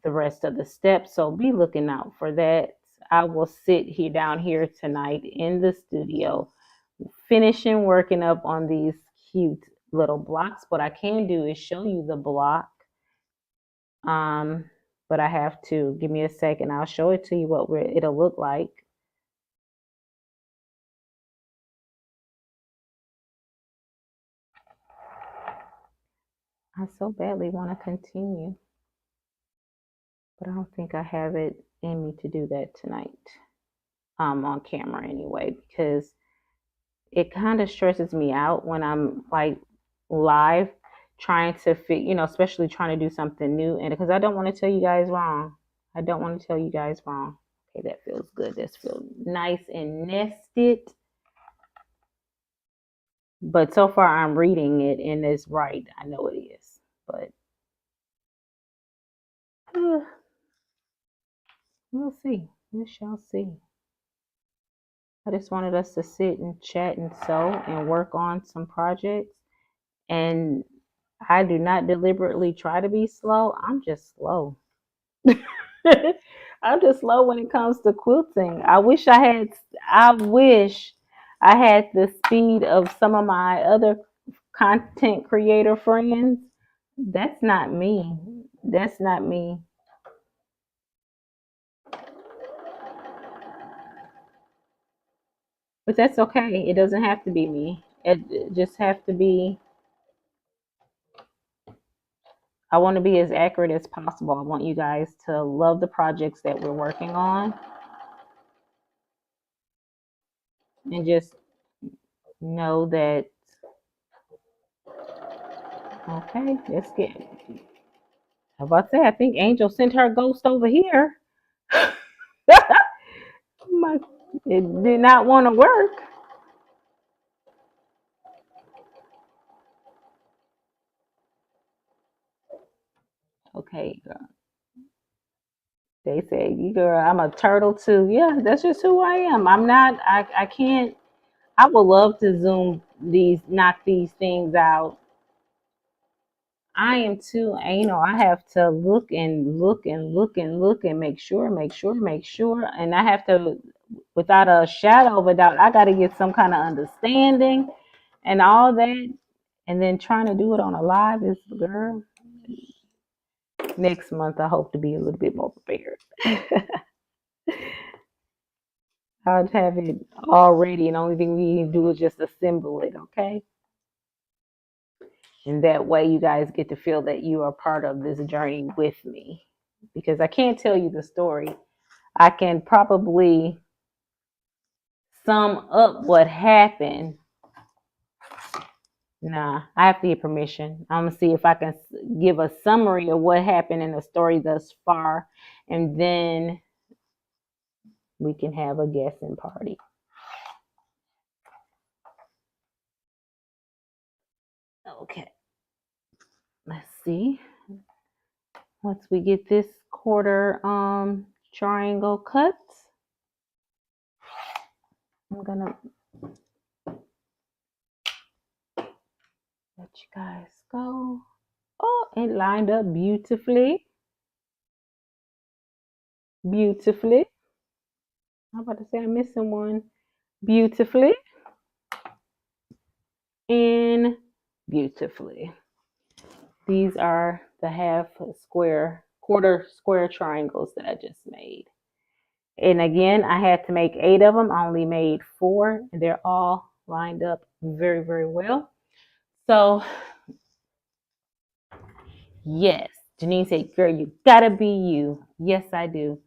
rest of the steps. So be looking out for that. I will sit here down here tonight in the studio, finishing working up on these cute little blocks. What I can do is show you the block. But I have to give me a second. I'll show it to you what it'll look like. I so badly want to continue, but I don't think I have it in me to do that tonight. On camera anyway, because it kind of stresses me out when I'm like live trying to fit, especially trying to do something new, and because I don't want to tell you guys wrong. I don't want to tell you guys wrong. Okay, that feels good. This feels nice and nested. But so far I'm reading it and it's right. I know it is. But we'll see. We shall see. I just wanted us to sit and chat and sew and work on some projects. And I do not deliberately try to be slow. I'm just slow. I'm just slow when it comes to quilting. I wish I had the speed of some of my other content creator friends. That's not me. That's not me. But that's okay. It doesn't have to be me. It just have to be. I want to be as accurate as possible. I want you guys to love the projects that we're working on and just know that, okay, let's get. I was about to say, I think Angel sent her ghost over here. My, it did not want to work. Okay, girl. They say, you girl, I'm a turtle too. Yeah, that's just who I am. I'm not, I can't, I would love to knock these things out. I am too anal. I have to look and look and look and look and make sure, make sure, make sure. And I have to, without a shadow of a doubt, I got to get some kind of understanding and all that. And then trying to do it on a live is, girl, next month I hope to be a little bit more prepared. I'll have it already, and the only thing we need to do is just assemble it, okay? And that way you guys get to feel that you are part of this journey with me. Because I can't tell you the story. I can probably sum up what happened. Nah, I have to get permission. I'm gonna see if I can give a summary of what happened in the story thus far, and then we can have a guessing party. Okay, let's see. Once we get this quarter triangle cut, I'm gonna let you guys go. Oh, it lined up beautifully. Beautifully. I'm about to say I'm missing one. Beautifully. And beautifully. These are the quarter square triangles that I just made. And again, I had to make 8 of them. I only made 4, and they're all lined up very, very well. So, yes, Janine said, girl, you gotta be you. Yes, I do.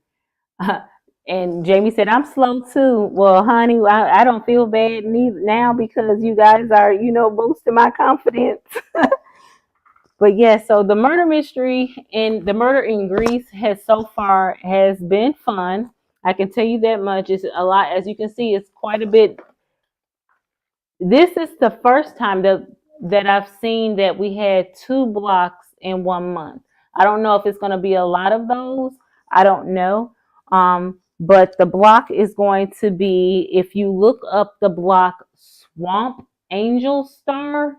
And Jamie said, I'm slow too. Well, honey, I don't feel bad now because you guys are, boosting my confidence. But yeah, so the murder mystery and the murder in Greece has been fun. I can tell you that much. It's a lot, as you can see, it's quite a bit. This is the first time that I've seen that we had 2 blocks in 1 month. I don't know if it's going to be a lot of those. I don't know. But the block is going to be, if you look up the block Swamp Angel Star,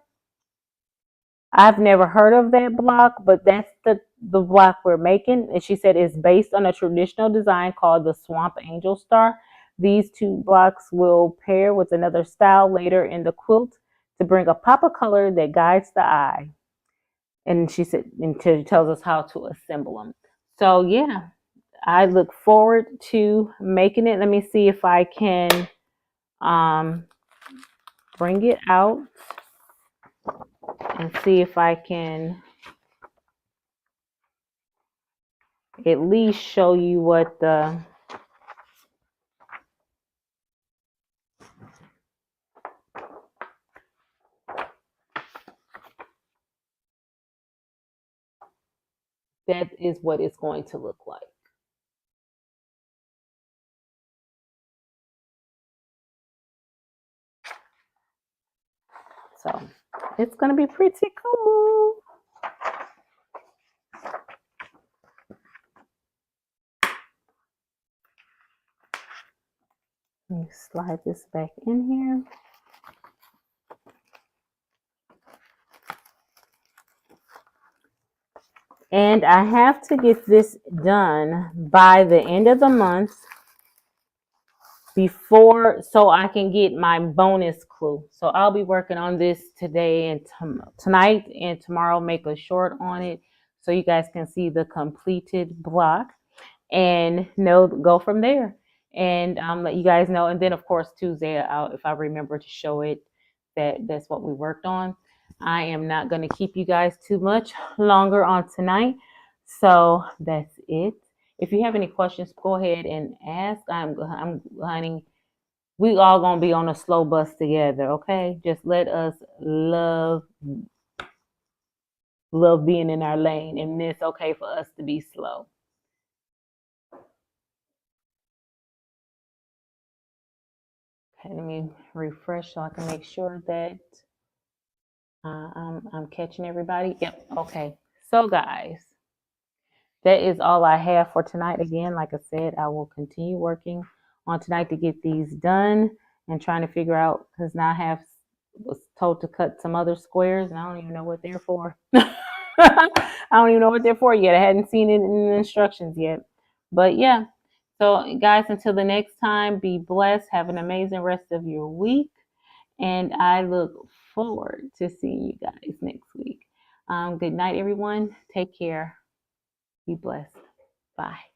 I've never heard of that block, but that's the block we're making. And she said it's based on a traditional design called the Swamp Angel Star. These 2 blocks will pair with another style later in the quilt to bring a pop of color that guides the eye. And she said, and she tells us how to assemble them. So yeah, I look forward to making it. Let me see if I can bring it out and see if I can at least show you what that is what it's going to look like. So it's going to be pretty cool. Let me slide this back in here. And I have to get this done by the end of the month so I can get my bonus clue. So I'll be working on this today and tonight and tomorrow, make a short on it so you guys can see the completed block and go from there. And let you guys know. And then of course Tuesday, if I remember to show it, that's what we worked on. I am not going to keep you guys too much longer on tonight. So that's it. If you have any questions, go ahead and ask. Honey, we all gonna be on a slow bus together, okay? Just let us love being in our lane, and it's okay for us to be slow. Okay, let me refresh so I can make sure that I'm catching everybody. Yep. Okay. So guys, that is all I have for tonight. Again, like I said, I will continue working on tonight to get these done and trying to figure out, because now was told to cut some other squares and I don't even know what they're for. I don't even know what they're for yet. I hadn't seen it in the instructions yet. But yeah. So guys, until the next time, be blessed. Have an amazing rest of your week. And I look forward to seeing you guys next week. Good night, everyone. Take care. Be blessed. Bye.